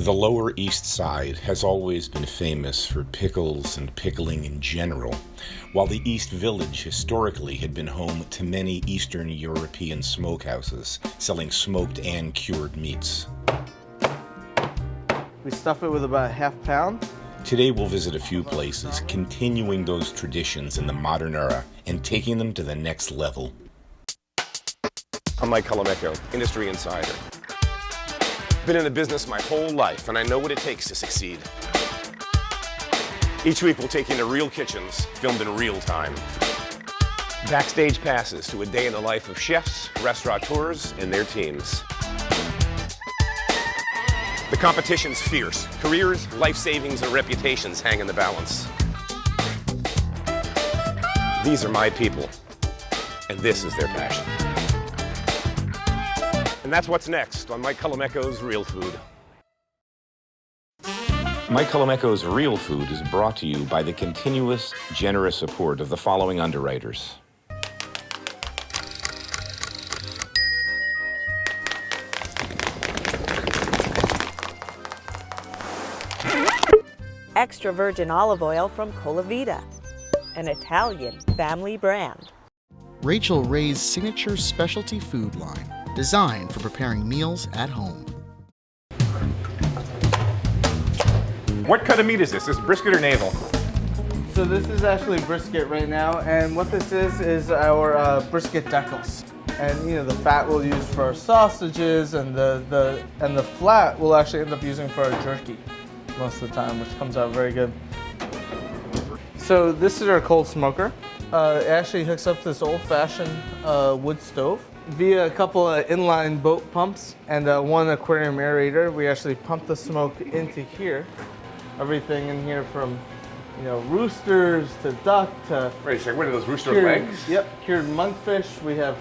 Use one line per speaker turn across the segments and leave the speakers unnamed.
The Lower East Side has always been famous for pickles and pickling in general, while the East Village historically had been home to many Eastern European smokehouses selling smoked and cured meats.
We stuff it with about a half pound.
Today we'll visit a few places, continuing those traditions in the modern era and taking them to the next level.
I'm Mike Colameco, industry insider. Been in the business my whole life, and I know what it takes to succeed. Each week we'll take you into real kitchens, filmed in real time. Backstage passes to a day in the life of chefs, restaurateurs, and their teams. The competition's fierce. Careers, life savings, and reputations hang in the balance. These are my people, and this is their passion. And that's what's next on Mike Colameco's Real Food.
Mike Colameco's Real Food is brought to you by the continuous, generous support of the following underwriters.
Extra virgin olive oil from Colavita, an Italian family brand.
Rachel Ray's signature specialty food line, designed for preparing meals at home.
What cut of meat is this? Is brisket or navel?
So this is actually brisket right now, and what this is our brisket decals. And the fat we'll use for our sausages, and the flat we'll actually end up using for our jerky most of the time, which comes out very good. So this is our cold smoker. It actually hooks up to this old-fashioned wood stove. Via a couple of inline boat pumps and one aquarium aerator, we actually pump the smoke into here. Everything in here from, roosters to duck to...
Wait a second, what are those rooster
cured,
legs?
Yep, cured monkfish. We have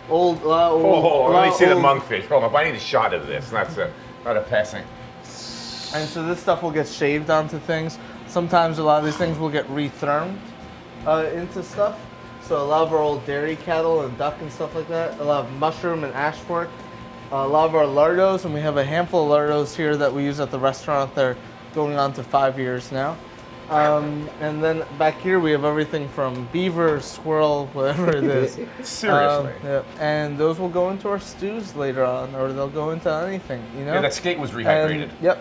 Let me see the monkfish. Hold on, I need a shot of this. Not a passing.
And so this stuff will get shaved onto things. Sometimes a lot of these things will get rethermed into stuff. So a lot of our old dairy cattle and duck and stuff like that. A lot of mushroom and ash fork. A lot of our lardos, and we have a handful of lardos here that we use at the restaurant. They're going on to 5 years now. And then back here we have everything from beaver, squirrel, whatever it is.
Seriously?
Yeah. And those will go into our stews later on, or they'll go into anything,
Yeah, that skate was rehydrated.
Yep.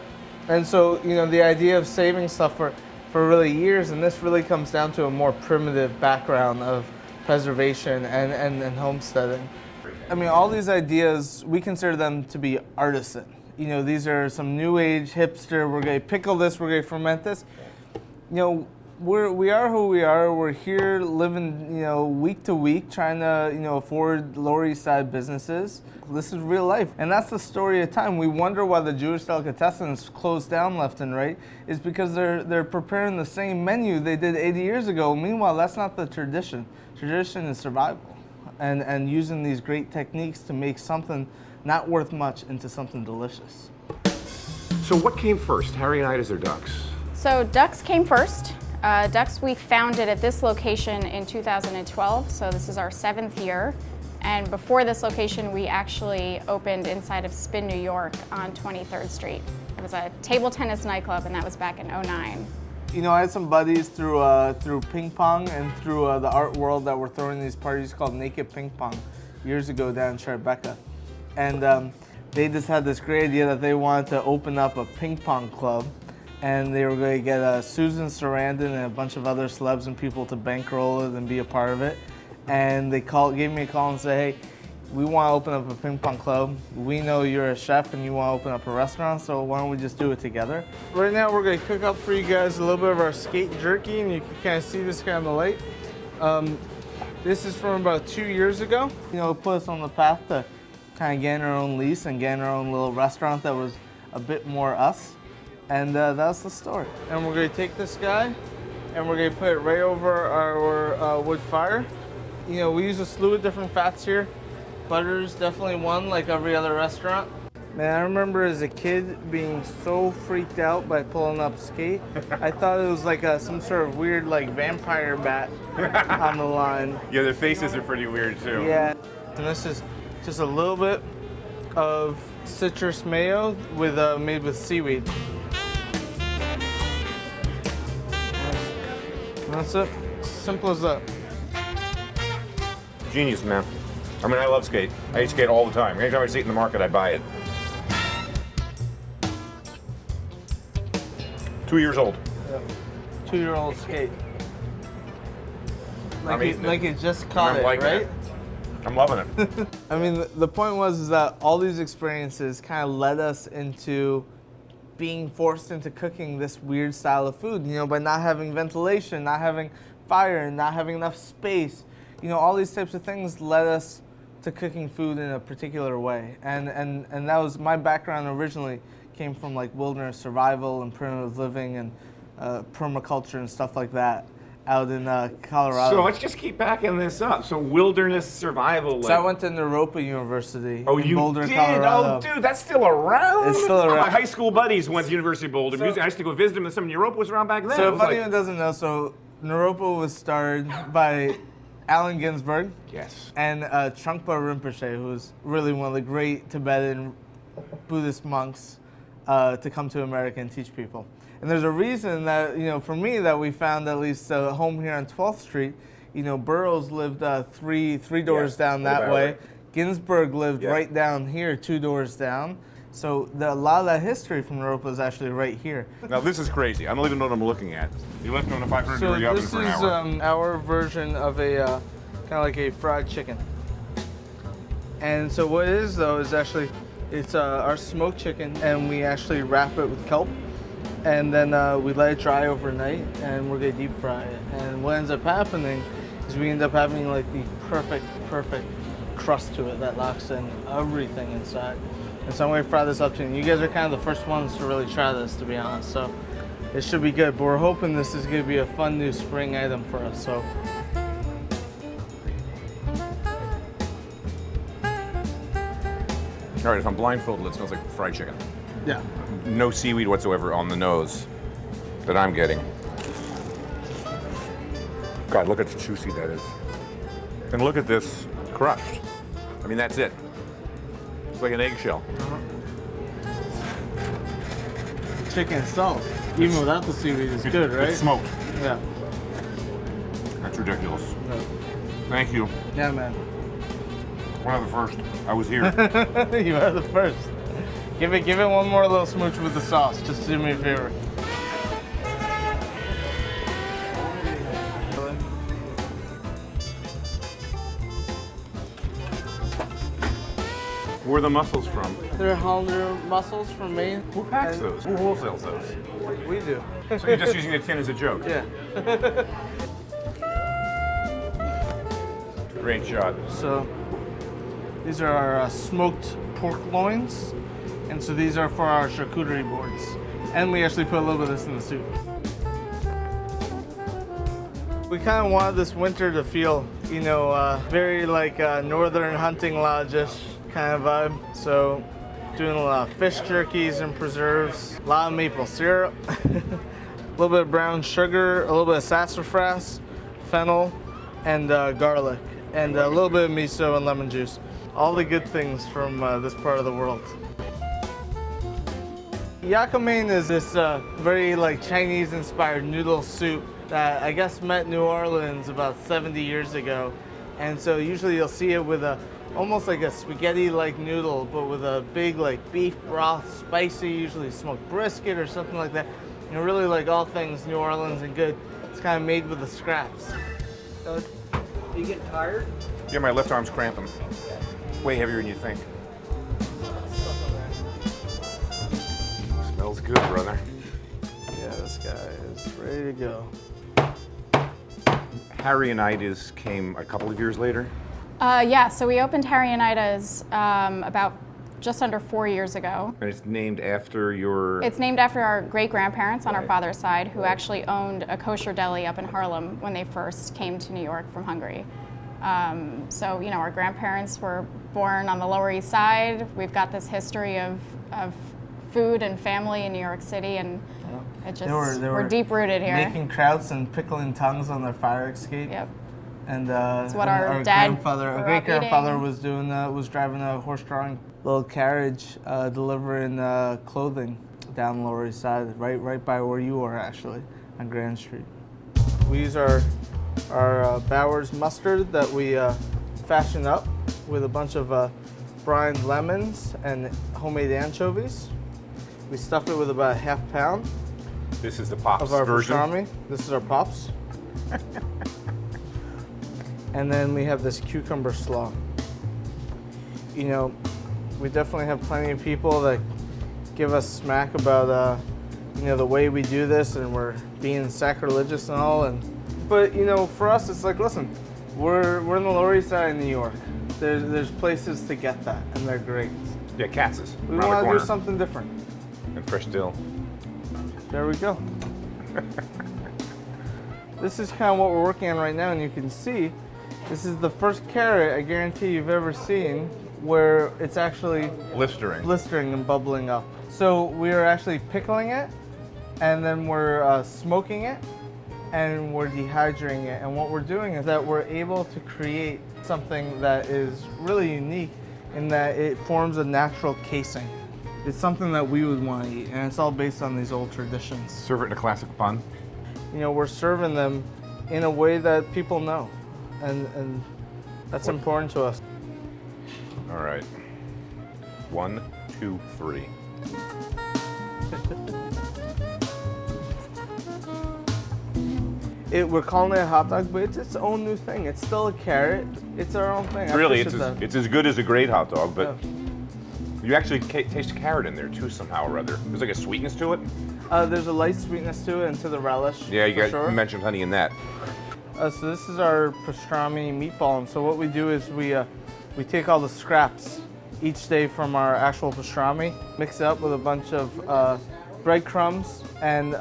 And so, the idea of saving stuff for really years, and this really comes down to a more primitive background of preservation and homesteading. I mean, all these ideas, we consider them to be artisan. These are some new age hipster, we're going to pickle this, we're going to ferment this. We are who we are. We're here living, week to week, trying to, afford Lower East Side businesses. This is real life. And that's the story of time. We wonder why the Jewish delicatessens closed down left and right, is because they're preparing the same menu they did 80 years ago. Meanwhile, that's not the tradition. Tradition is survival and using these great techniques to make something not worth much into something delicious.
So what came first, Harry-initis or ducks?
So ducks came first. Ducks we founded at this location in 2012, so this is our 7th year. And before this location, we actually opened inside of Spin, New York on 23rd Street. It was a table tennis nightclub, and that was back in '09.
I had some buddies through ping pong and through the art world that were throwing these parties called Naked Ping Pong years ago down in Tribeca. And they just had this great idea that they wanted to open up a ping pong club, and they were going to get Susan Sarandon and a bunch of other celebs and people to bankroll it and be a part of it. And they gave me a call and said, hey, we want to open up a ping pong club. We know you're a chef and you want to open up a restaurant, so why don't we just do it together? Right now we're going to cook up for you guys a little bit of our skate jerky, and you can kind of see this guy on the light. This is from about 2 years ago. It put us on the path to kind of getting our own lease and getting our own little restaurant that was a bit more us. And that's the story. And we're going to take this guy and we're going to put it right over our wood fire. We use a slew of different fats here. Butter's definitely one, like every other restaurant. Man, I remember as a kid being so freaked out by pulling up skate. I thought it was like some sort of weird vampire bat on the line.
Yeah, their faces are pretty weird too.
Yeah, and this is just a little bit of citrus mayo with made with seaweed. That's it. Simple as that.
Genius, man. I mean, I love skate. I eat skate all the time. Anytime I see it in the market, I buy it. 2 years old.
Yeah. 2-year-old skate.
I'm eating it.
Like it just caught it,
liking
right?
it. I'm loving it.
I mean, the point was that all these experiences kind of led us into being forced into cooking this weird style of food, you know, by not having ventilation, not having fire, not having enough space. You know, all these types of things led us to cooking food in a particular way. And that was my background originally, came from like wilderness survival and primitive living and permaculture and stuff like that out in Colorado.
So let's just keep backing this up. So wilderness survival.
So I went to Naropa University
Oh,
in
you
Boulder,
did?
Colorado.
Oh, dude, that's still around?
It's still around.
My high school buddies went to University of Boulder. I used to go visit them, and some Naropa was around back then.
So if anyone doesn't know, so Naropa was started by Allen Ginsberg
Yes.
and Trungpa Rinpoche, who's really one of the great Tibetan Buddhist monks to come to America and teach people. And there's a reason that, you know, for me, that we found at least a home here on 12th Street. You know, Burroughs lived three doors down that way.
Right.
Ginsberg lived right down here, 2 doors down. So a lot of that history from Naropa is actually right here.
Now this is crazy. I don't even know what I'm looking at. You left it on a 500
So
degree oven
this
for an
is
hour.
our version of a kind of like a fried chicken. And so what it is though is actually it's our smoked chicken, and we actually wrap it with kelp, and then we let it dry overnight, and we're gonna deep fry it. And what ends up happening is we end up having like the perfect crust to it that locks in everything inside. And so I'm gonna fry this up to you. You guys are kind of the first ones to really try this, to be honest. So it should be good. But we're hoping this is gonna be a fun new spring item for us. So.
All right, if I'm blindfolded, it smells like fried chicken.
Yeah.
No seaweed whatsoever on the nose that I'm getting. God, look at how juicy that is. And look at this crushed. I mean, that's it. It's like an eggshell.
Chicken itself, even without the seaweed, is good, right?
It's smoked.
Yeah.
That's ridiculous. Thank you.
Yeah, man.
One of the first. I was here.
You are the first. Give it one more little smooch with the sauce. Just do me a favor.
Where are the mussels from?
They're Hollander mussels from Maine.
Who packs those? Who wholesales those?
We do.
So you're just using the tin as a joke?
Yeah.
Great shot.
So these are our smoked pork loins, and so these are for our charcuterie boards. And we actually put a little bit of this in the soup. We kind of wanted this winter to feel, you know, very like northern hunting lodge-ish kind of vibe. So doing a lot of fish jerkies and preserves, a lot of maple syrup, a little bit of brown sugar, a little bit of sassafras, fennel, and garlic, and a little bit of miso and lemon juice. All the good things from this part of the world. Yakimein is this very like Chinese-inspired noodle soup that I guess met New Orleans about 70 years ago. And so usually you'll see it with almost like a spaghetti-like noodle, but with a big like beef broth, spicy, usually smoked brisket or something like that. You know, really like all things New Orleans and good. It's kind of made with the scraps.
You get tired?
Yeah, my left arm's cramping. Way heavier than you think. Smells good, brother.
Yeah, this guy is ready to go.
Harry and Ida's came a couple of years later.
Yeah, so we opened Harry and Ida's about just under 4 years ago.
And it's named after your...
It's named after our great-grandparents on our father's side, who actually owned a kosher deli up in Harlem when they first came to New York from Hungary. So, you know, our grandparents were born on the Lower East Side. We've got this history of food and family in New York City, and it just,
They were
we're deep-rooted here.
Making krauts and pickling tongues on their fire escape.
Yep.
And
That's what our
great grandfather was doing. Was driving a horse-drawn little carriage, delivering clothing down Lower East Side, right by where you are actually, on Grand Street. We use our Bowers mustard that we fashion up with a bunch of brined lemons and homemade anchovies. We stuff it with about a half pound.
This is the Pops
of our
version.
pastrami. This is our Pops. And then we have this cucumber slaw. You know, we definitely have plenty of people that give us smack about, you know, the way we do this, and we're being sacrilegious and all. But you know, for us, it's like, listen, we're in the Lower East Side of New York. There's places to get that, and they're great.
Yeah, Katz's.
We want to do something different.
And fresh dill.
There we go. This is kind of what we're working on right now, and you can see this is the first carrot I guarantee you've ever seen where it's actually blistering and bubbling up. So we are actually pickling it, and then we're smoking it, and we're dehydrating it. And what we're doing is that we're able to create something that is really unique in that it forms a natural casing. It's something that we would want to eat, and it's all based on these old traditions.
Serve it in a classic pun.
You know, we're serving them in a way that people know, and that's important to us.
All right. 1, 2, 3.
We're calling it a hot dog, but it's its own new thing. It's still a carrot. It's our own thing.
Really, it's as good as a great hot dog, but you actually taste carrot in there too somehow or other. There's like a sweetness to it.
There's a light sweetness to it and to the relish.
Yeah, you mentioned honey in that.
So this is our pastrami meatball, and so what we do is we take all the scraps each day from our actual pastrami, mix it up with a bunch of breadcrumbs and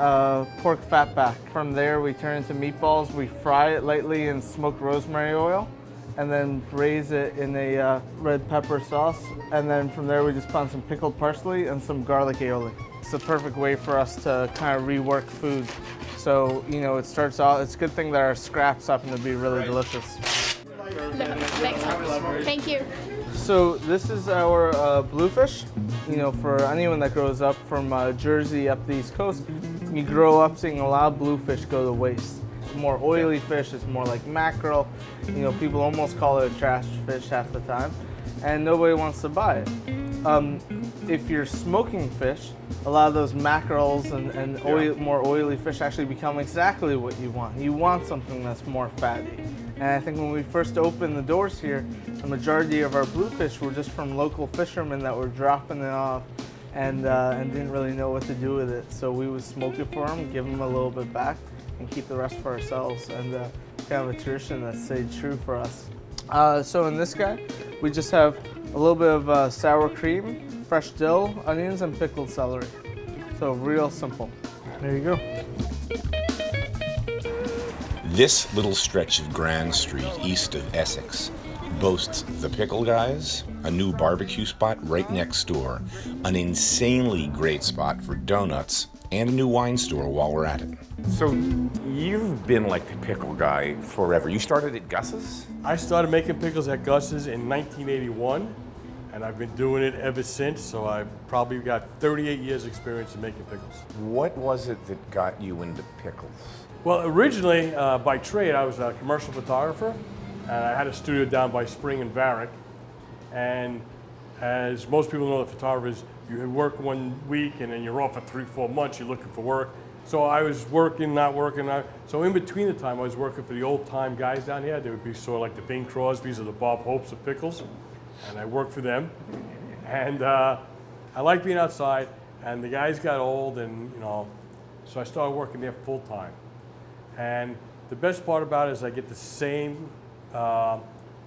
pork fatback. From there, we turn into meatballs. We fry it lightly in smoked rosemary oil, and then braise it in a red pepper sauce. And then from there, we just put on some pickled parsley and some garlic aioli. It's the perfect way for us to kind of rework food. So, you know, it starts out, it's a good thing that our scraps happen to be really delicious.
Thanks. Thank you.
So this is our bluefish. You know, for anyone that grows up from Jersey up the East Coast, you grow up seeing a lot of bluefish go to waste. More oily fish, it's more like mackerel. You know, people almost call it a trash fish half the time, and nobody wants to buy it. If you're smoking fish, a lot of those mackerels and more oily fish actually become exactly what you want. You want something that's more fatty. And I think when we first opened the doors here, the majority of our bluefish were just from local fishermen that were dropping it off and didn't really know what to do with it. So we would smoke it for them, give them a little bit back, and keep the rest for ourselves. And kind of a tradition that stayed true for us. So in this guy, we just have a little bit of sour cream, fresh dill, onions, and pickled celery. So real simple. There you go.
This little stretch of Grand Street east of Essex boasts the Pickle Guys, a new barbecue spot right next door, an insanely great spot for donuts, and a new wine store while we're at it.
So you've been like the pickle guy forever. You started at Gus's?
I started making pickles at Gus's in 1981, and I've been doing it ever since, so I've probably got 38 years experience in making pickles.
What was it that got you into pickles?
Well, originally, by trade, I was a commercial photographer, and I had a studio down by Spring and Varick. And as most people know, the photographers, you work 1 week and then you're off for 3-4 months, you're looking for work. So I was working, not working. So in between the time, I was working for the old time guys down here. They would be sort of like the Bing Crosbys or the Bob Hopes of pickles. And I worked for them. And I liked being outside, and the guys got old, and so I started working there full time. And the best part about it is I get the same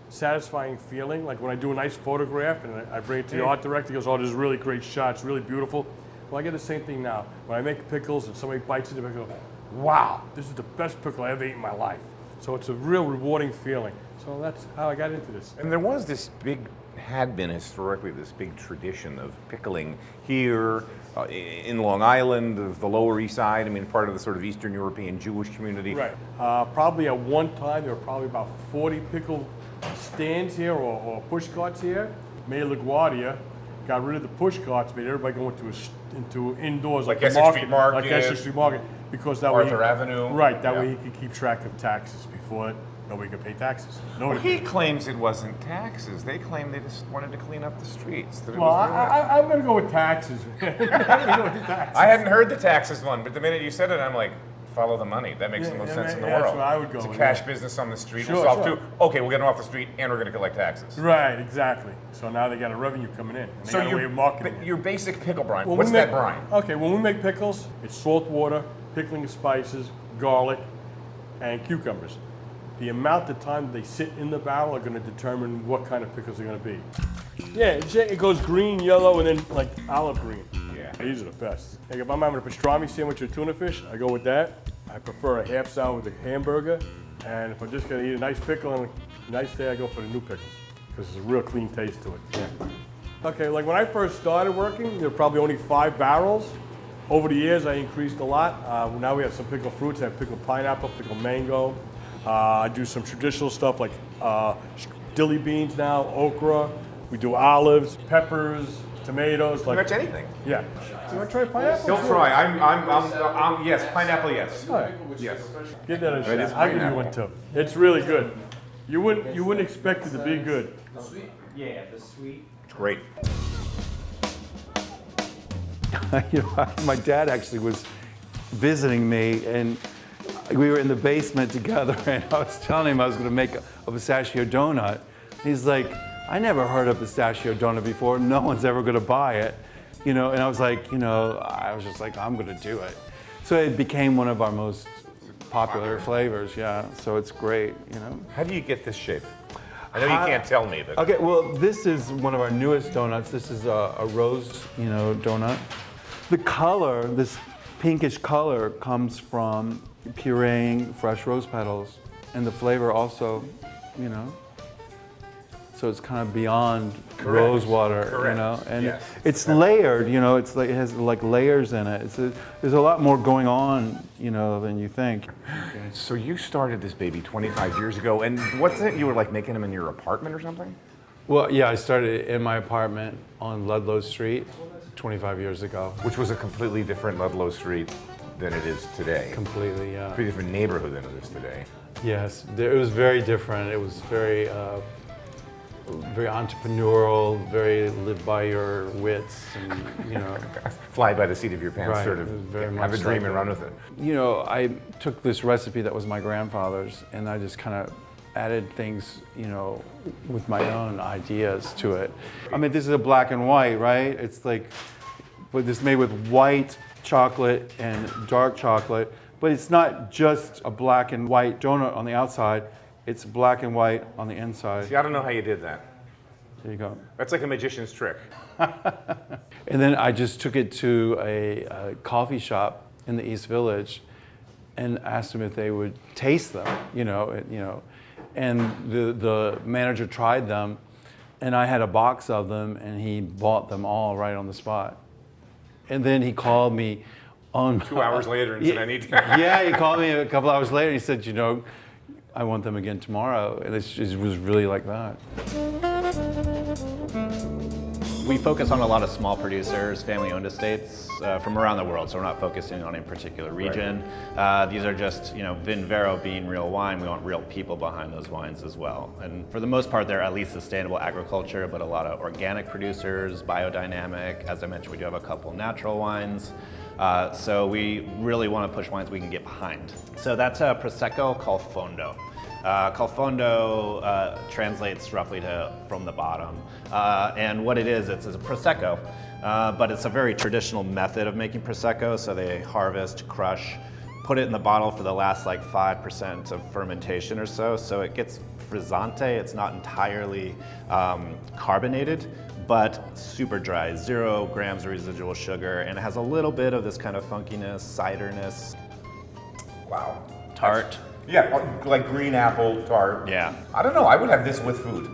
satisfying feeling, like when I do a nice photograph and I bring it to the art director, he goes, oh, this is really great shots, really beautiful. Well, I get the same thing now. When I make pickles and somebody bites into it, I go, wow, this is the best pickle I ever ate in my life. So it's a real rewarding feeling. So that's how I got into this.
And there was this had been historically this big tradition of pickling here in Long Island, of the Lower East Side. I mean, part of the sort of Eastern European Jewish community.
Right. Probably at one time there were probably about 40 pickle stands here or push carts here. Mayor LaGuardia got rid of the push carts, made everybody go into indoors
Like
the
Essex Street Market.
like Essex Street Market, because that
Arthur
way
Avenue.
Right. That
Yeah.
way he could keep track of taxes before nobody could pay taxes.
Well, he claims it wasn't taxes. They claim they just wanted to clean up the streets. That it
Well,
was really-
I'm going to go with taxes. I'm going to go with the taxes.
I hadn't heard the taxes one, but the minute you said it, I'm like, follow the money. That makes the most sense in the world.
That's what I would go
It's a
with,
cash
yeah.
business on the street.
Sure,
We'll solve
sure.
two. Okay, we'll get them off the street, and we're going to collect taxes.
Right, exactly. So now they got a revenue coming in. And they got a way of marketing it.
your basic pickle brine.
When
What's
we
that
make-
brine?
Okay, when we make pickles, it's salt water, pickling of spices, garlic, and cucumbers. The amount of time they sit in the barrel are going to determine what kind of pickles they're going to be. Yeah, it goes green, yellow, and then like olive green.
Yeah.
These are the best. Like if I'm having a pastrami sandwich or tuna fish, I go with that. I prefer a half salad with a hamburger. And if I'm just going to eat a nice pickle on a nice day, I go for the new pickles because there's a real clean taste to it. Yeah. Okay, like when I first started working, there were probably only 5 barrels. Over the years, I increased a lot. Now we have some pickled fruits. I have pickled pineapple, pickled mango. I do some traditional stuff like dilly beans now, okra. We do olives, peppers, tomatoes.
Pretty much anything.
Yeah. You want to try pineapple?
He'll try. I'm yes, pineapple, yes.
All right.
Yes.
Give that a
That is
shot. I'll give you
pineapple.
one too. It's really good. You wouldn't expect it to be good.
Yeah, the sweet.
It's great.
You know, my dad actually was visiting me, and we were in the basement together, and I was telling him I was going to make a pistachio donut. He's like, I never heard of pistachio donut before. No one's ever going to buy it. You know, and I was like, I was just like, I'm going to do it. So it became one of our most popular flavors, yeah. So it's great,
How do you get this shape? I know you can't tell me, but
Okay, well, this is one of our newest donuts. This is a rose, donut. The color, this pinkish color, comes from pureeing fresh rose petals, and the flavor also, So it's kind of beyond rose water,
Correct.
and
Yes.
it's layered. It's like it has like layers in it. There's a lot more going on, than you think.
So you started this baby 25 years ago, and what's it? You were like making them in your apartment or something?
Well, yeah, I started in my apartment on Ludlow Street 25 years ago.
Which was a completely different Ludlow Street than it is today.
Completely, yeah.
Pretty different neighborhood than it is today.
Yes, it was very different. It was very, very entrepreneurial, very live by your wits, and
Fly by the seat of your pants,
Right,
sort
it was
of
very
have a
much
dream
like
and
that.
run with it.
I took this recipe that was my grandfather's, and I just kind of added things, with my own ideas to it. I mean, this is a black and white, right? It's like, but this is made with white chocolate and dark chocolate, but it's not just a black and white donut on the outside, it's black and white on the inside.
See, I don't know how you did that.
There you go.
That's like a magician's trick.
And then I just took it to a coffee shop in the East Village and asked them if they would taste them, and the manager tried them, and I had a box of them, and he bought them all right on the spot. And then he called me on
2 hours later and said, I need to.
Yeah, he called me a couple hours later. He said, I want them again tomorrow. And it was really like that.
We focus on a lot of small producers, family-owned estates from around the world, so we're not focusing on a particular region. These are just, Vin-Vero being real wine, we want real people behind those wines as well. And for the most part, they're at least sustainable agriculture, but a lot of organic producers, biodynamic. As I mentioned, we do have a couple natural wines. So we really want to push wines we can get behind. So that's a Prosecco called Fondo. Col Fondo translates roughly to from the bottom. And what it is, it's a Prosecco, but it's a very traditional method of making Prosecco. So they harvest, crush, put it in the bottle for the last like 5% of fermentation or so. So it gets frizzante, it's not entirely carbonated, but super dry, 0 grams of residual sugar, and it has a little bit of this kind of funkiness, ciderness.
Wow.
Tart.
Yeah, like green apple tart.
Yeah.
I don't know. I would have this with food.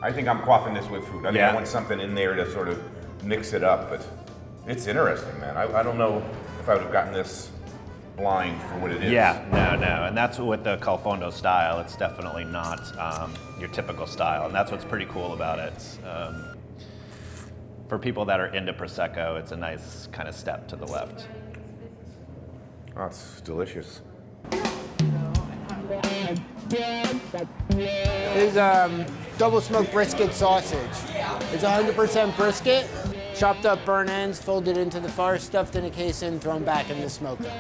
I think I'm quaffing this with food. I think
Yeah.
I want something in there to sort of mix it up, but it's interesting, man. I don't know if I would have gotten this blind for what it is.
Yeah, no. And that's with the Calfondo style. It's definitely not your typical style. And that's what's pretty cool about it. For people that are into Prosecco, it's a nice kind of step to the left.
Oh, it's delicious.
Is double smoked brisket sausage. It's 100% brisket, chopped up burnt ends, folded into the farce, stuffed in a casing, thrown back in the smoker.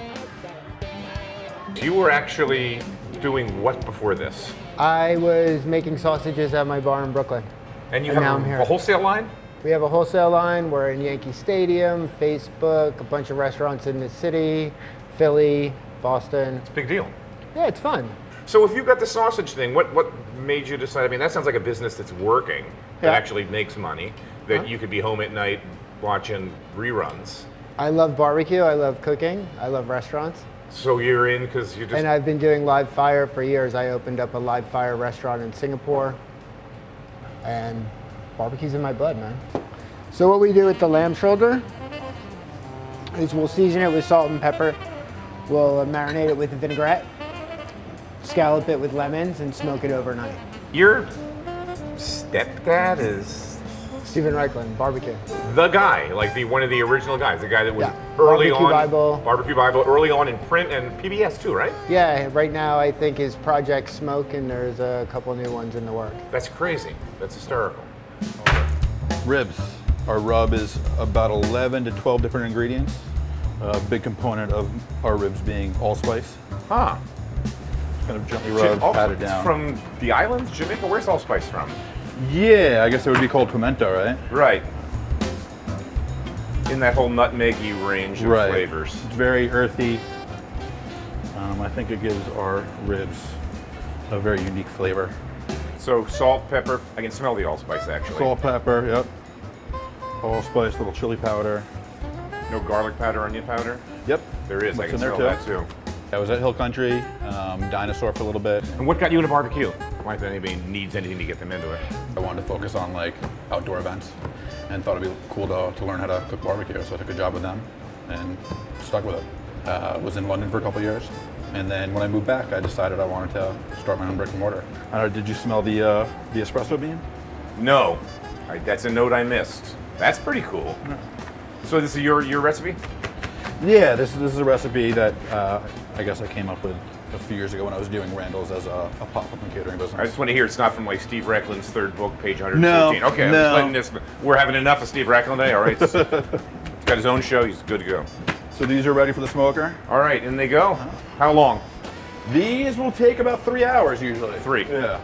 You were actually doing what before this?
I was making sausages at my bar in Brooklyn.
And you
now I'm
have
here.
a wholesale line?
We have a wholesale line. We're in Yankee Stadium, Facebook, a bunch of restaurants in the city, Philly, Boston.
It's a big deal.
Yeah, it's fun.
So if you got the sausage thing, what made you decide? I mean, that sounds like a business that's working, that
Yeah.
actually makes money, that you could be home at night watching reruns.
I love barbecue. I love cooking. I love restaurants.
So you're in because you just...
And I've been doing live fire for years. I opened up a live fire restaurant in Singapore. And barbecue's in my blood, man. So what we do with the lamb shoulder is we'll season it with salt and pepper. We'll marinate it with vinaigrette, scallop it with lemons, and smoke it overnight.
Your stepdad is
Stephen Reichlin, barbecue.
the guy, like one of the original guys, the guy that was
Yeah.
early
Barbecue
on,
Bible.
Barbecue Bible, early on in print and PBS too, right?
Yeah, right now I think is Project Smoke, and there's a couple new ones in the work.
That's crazy. That's hysterical.
Ribs. Our rub is about 11 to 12 different ingredients. A big component of our ribs being allspice.
Huh.
Kind of gently rubbed, pat it down.
From the islands, Jamaica? Where's allspice from?
Yeah, I guess it would be called pimento, right?
Right. In that whole nutmeggy range of
Right.
flavors.
It's very earthy. I think it gives our ribs a very unique flavor.
So salt, pepper. I can smell the allspice actually.
Salt, pepper, yep. Allspice, little chili powder.
No garlic powder, onion powder?
Yep.
There is. I
Mix
can
in there
smell that too.
I was at Hill Country, Dinosaur for a little bit.
And what got you into barbecue? Why if anybody needs anything to get them into it?
I wanted to focus on like outdoor events and thought it'd be cool to learn how to cook barbecue. So I took a job with them and stuck with it. Was in London for a couple years. And then when I moved back, I decided I wanted to start my own brick and mortar. Did you smell the espresso bean?
No. That's a note I missed. That's pretty cool.
Yeah.
So this is your recipe?
Yeah, this is a recipe that I guess I came up with a few years ago when I was doing Randall's as a pop-up and catering business.
I just want to hear it's not from like Steve Reichlin's third book, page 114.
No,
Okay, I'm
no.
just letting this. We're having enough of Steve Reichlin today. All right. He's got his own show. He's good to go.
So these are ready for the smoker.
All right, and they go. How long?
These will take about 3 hours usually.
3.
Yeah.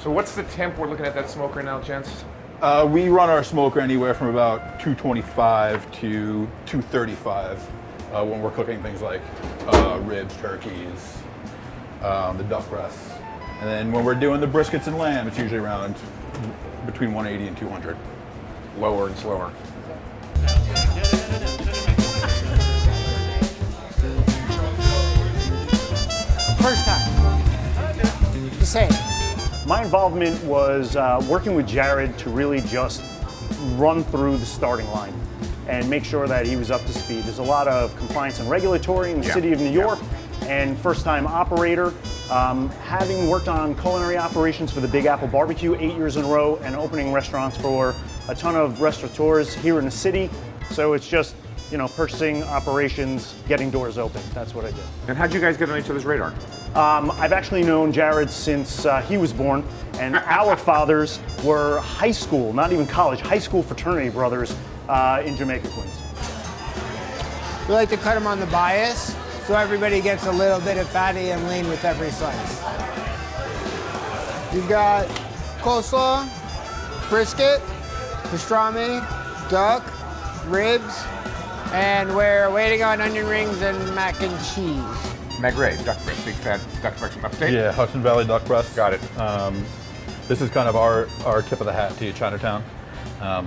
So what's the temp we're looking at that smoker now, gents?
We run our smoker anywhere from about 225 to 235 when we're cooking things like ribs, turkeys, the duck breasts. And then when we're doing the briskets and lamb, it's usually around between 180 and 200.
Lower and slower.
First time. The same.
My involvement was working with Jared to really just run through the starting line and make sure that he was up to speed. There's a lot of compliance and regulatory in the city of New York, and first-time operator. Having worked on culinary operations for the Big Apple Barbecue 8 years in a row and opening restaurants for a ton of restaurateurs here in the city. So it's just, you know, purchasing, operations, getting doors open. That's what I did.
And how'd you guys get on each other's radar?
I've actually known Jared since he was born, and our fathers were high school, not even college, high school fraternity brothers in Jamaica, Queens.
We like to cut them on the bias, so everybody gets a little bit of fatty and lean with every slice. You've got coleslaw, brisket, pastrami, duck, ribs, and we're waiting on onion rings and mac and cheese.
Magret, duck breast, big fat duck breast from upstate?
Yeah, Hudson Valley duck breast.
Got it.
This is kind of our tip of the hat to Chinatown.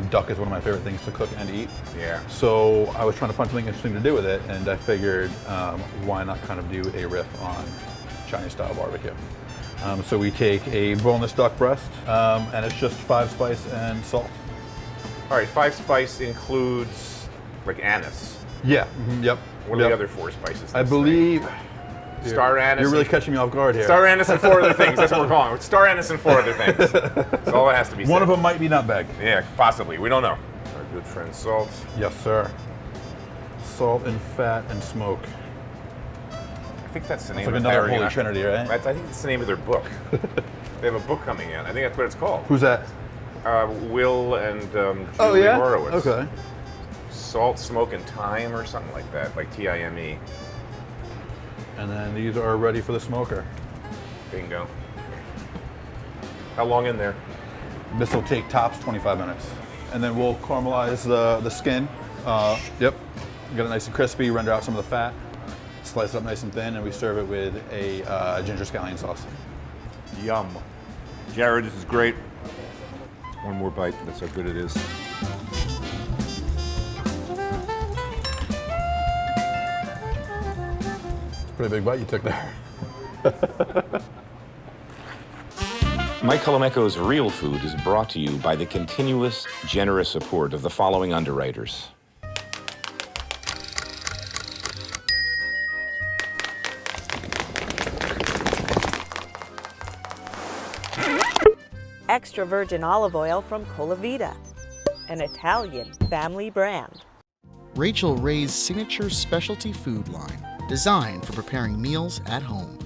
Duck is one of my favorite things to cook and eat.
Yeah.
So I was trying to find something interesting to do with it, and I figured why not kind of do a riff on Chinese style barbecue. So we take a boneless duck breast, and it's just 5 spice and salt.
All right, 5 spice includes like anise.
Yeah, yep.
What are the other 4 spices?
I believe...
Star anise.
You're really catching me off guard here.
Star anise and 4 other things. That's what we're calling it. Star anise and 4 other things. That's all that has to be said.
One of them might be nutmeg.
Yeah, possibly. We don't know. Our good friend salt.
Yes, sir. Salt and fat and smoke.
I think that's the name
like
of
another
Harry
Holy Trinity, right?
I think it's the name of their book. They have a book coming in. I think that's what it's called.
Who's that?
Will and Julie Horowitz.
Okay.
Salt, smoke, and thyme or something like that, like T-I-M-E.
And then these are ready for the smoker.
Bingo. How long in there?
This will take tops 25 minutes. And then we'll caramelize the skin. Yep. Get it nice and crispy, render out some of the fat, slice it up nice and thin, and we serve it with a ginger scallion sauce.
Yum. Jared, this is great. One more bite. That's how good it is.
Pretty big bite you took there.
Mike Colameco's Real Food is brought to you by the continuous, generous support of the following underwriters.
Extra virgin olive oil from Colavita, an Italian family brand.
Rachel Ray's signature specialty food line, designed for preparing meals at home.